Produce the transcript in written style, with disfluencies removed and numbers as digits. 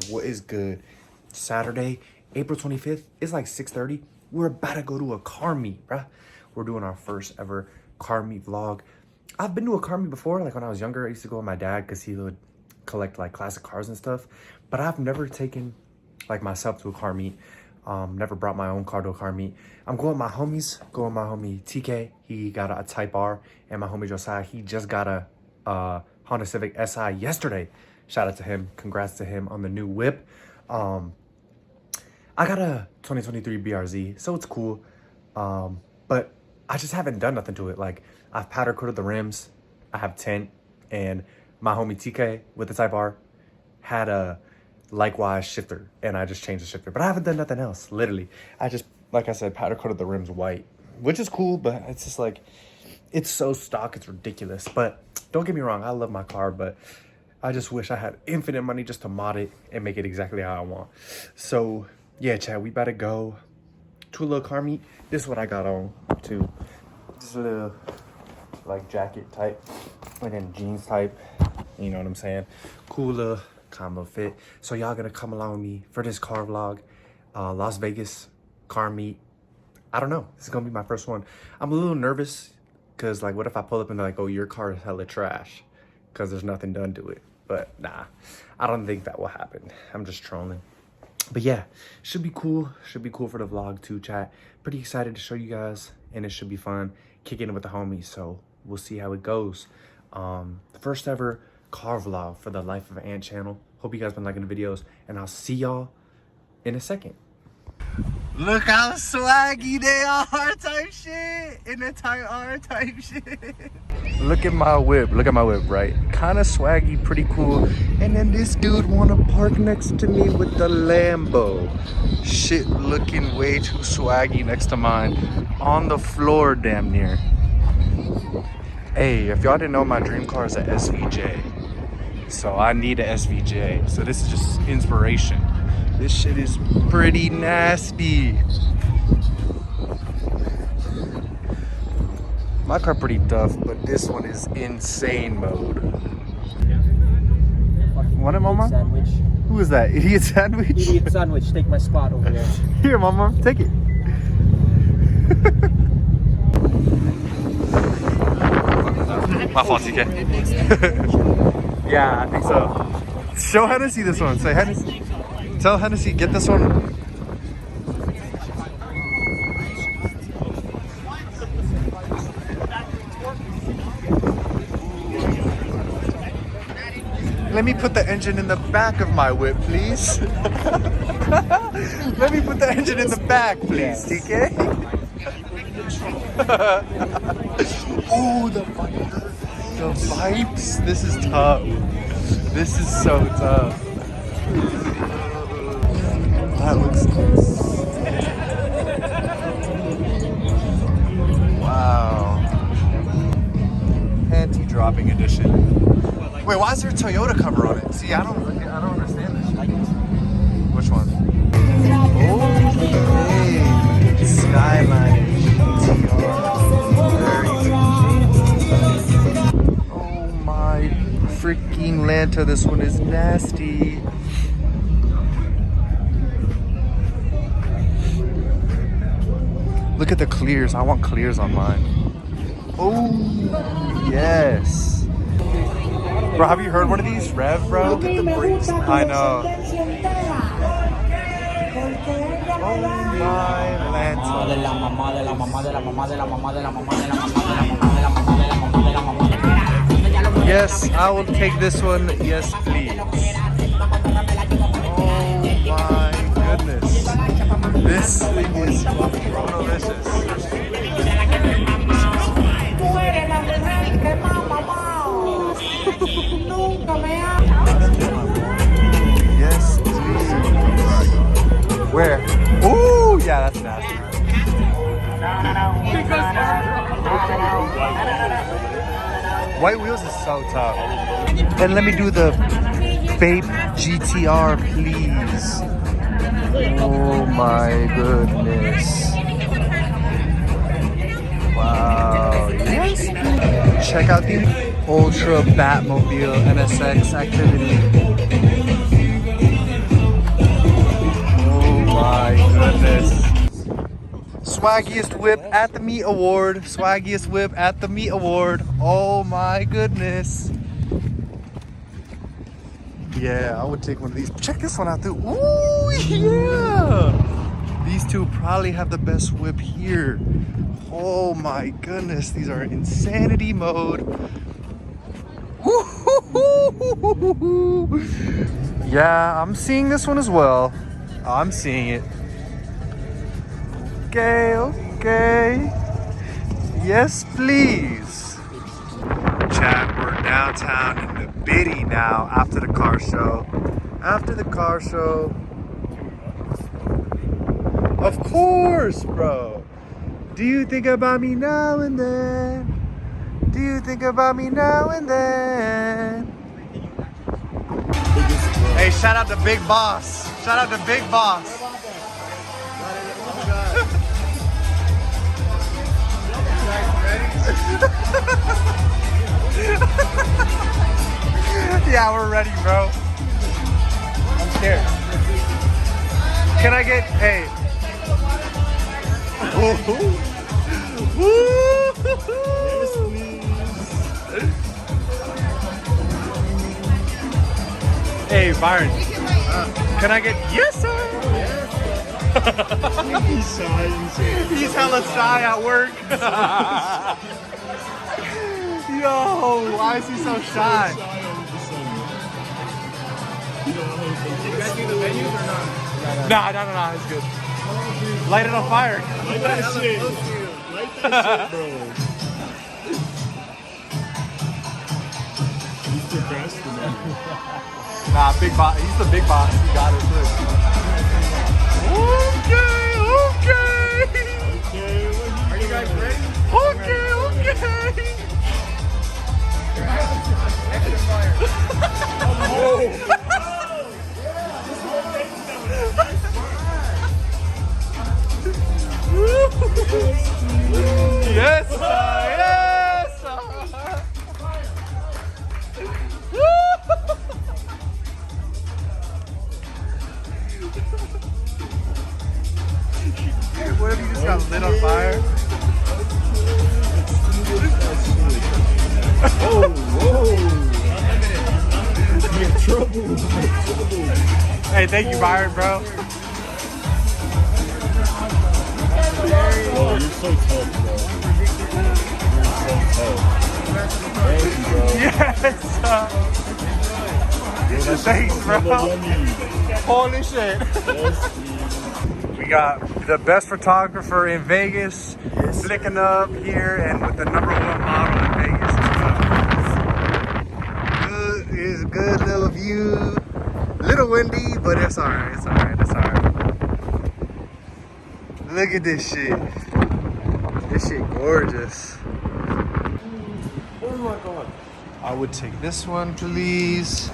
what is good? Saturday, April 25th. It's like 6:30. We're about to go to a car meet, bruh. We're doing our first ever car meet vlog. I've been to a car meet before, like when I was younger. I used to go with my dad because he would collect like classic cars and stuff. But I've never taken like myself to a car meet. Never brought my own car to a car meet. I'm going with my homies. Going with my homie TK. He got a Type R, and my homie Josiah. He just got a Honda Civic SI yesterday. Shout out to him. Congrats to him on the new whip. I got a 2023 BRZ, so it's cool. But I just haven't done nothing to it. Like, I've powder coated the rims. I have tint, and my homie TK with the Type R had a likewise shifter, and I just changed the shifter. But I haven't done nothing else. Literally, I just, like I said, powder coated the rims white, which is cool. But it's just like, it's so stock, it's ridiculous. But don't get me wrong, I love my car, but I just wish I had infinite money just to mod it and make it exactly how I want. So yeah, Chad, we better go to a little car meet. This is what I got on too. Just a little like jacket type, and then jeans type. You know what I'm saying? Cool little combo fit. So y'all gonna come along with me for this car vlog. Las Vegas car meet. I don't know. This is gonna be my first one. I'm a little nervous because like, what if I pull up and they're like, oh, your car is hella trash because there's nothing done to it. But nah, I don't think that will happen. I'm just trolling. But yeah, should be cool. Should be cool for the vlog too, chat. Pretty excited to show you guys, and it should be fun kicking it with the homies. So we'll see how it goes. The first ever car vlog for the Life of an Ant channel. Hope you guys been liking the videos, and I'll see y'all in a second. Look how swaggy they are type shit. In the Type R type shit. Look at my whip. Look at my whip, right? Kind of swaggy, pretty cool. And then this dude want to park next to me with the Lambo. Shit looking way too swaggy next to mine. On the floor damn near. Hey, if y'all didn't know, my dream car is a SVJ. So I need a SVJ. So this is just inspiration. This shit is pretty nasty. My car pretty tough, but this one is insane mode. Want it, Mama? Sandwich. Who is that? Idiot Sandwich? Idiot Sandwich, take my spot over there. Here, Mama, take it. My fault, TK. Yeah, I think so. Show Hennessy this one. Say Hennessy. Tell Hennessy, get this one. Let me put the engine in the back of my whip, please. Let me put the engine in the back, please, TK. Oh, the vibes. This is tough. This is so tough. That looks nice. Wow. Panty dropping edition. Wait, why is there a Toyota cover on it? See, I don't understand this. Which one? Okay. Skyline. Oh my freaking Lanta, this one is nasty. Look at the clears. I want clears on mine. Oh, yes. Bro, have you heard one of these? Rev, bro? Look at the brakes. I know. Oh my Lanta. Yes, I will take this one. Yes, please. Oh my goodness. This thing is delicious. Yes, please. Where? Ooh, yeah, that's nasty. White wheels is so tough. And let me do the Bape GTR, please. Oh my goodness. Wow. Yes. Check out the Ultra Batmobile NSX activity. goodness. Swaggiest whip at the meat award. Swaggiest whip at the meat award. Oh my goodness. Yeah, I would take one of these. Check this one out too. Ooh, yeah. These two probably have the best whip here. Oh my goodness, these are insanity mode. Yeah, I'm seeing this one as well. I'm seeing it. Okay, okay. Yes, please. Chat, we're downtown in the Biddy now after the car show. After the car show. Of course, bro. Do you think about me now and then? Do you think about me now and then? Hey, shout out to Big Boss. Shout out to Big Boss. Yeah, we're ready, bro. I'm scared. Can I get, hey. Hey, Byron. Can I get, yes, sir? He's shy. He's hella shy at work. Yo, why is he so shy? You guys need the menus or not? Nah, it's good. Light it on fire. Light that shit. Light that shit, bro. He's procrastinating. Nah, Big Boss. He's the Big Boss. He got it too. Okay. Are you guys ready? Okay. Extra fire. Yes, sir. Yes, sir. What if you just got lit on fire? Whoa. You have trouble. Hey, thank you, Byron, bro. Oh, you're so tough, bro. You're so tough. Thank you, bro. Yes, thanks, bro. Holy shit. We got the best photographer in Vegas, flicking up here, and with the #1 model in Vegas as well. It's a good little view. Little windy, but it's alright. Look at this shit. This shit gorgeous. Oh my god. I would take this one, please.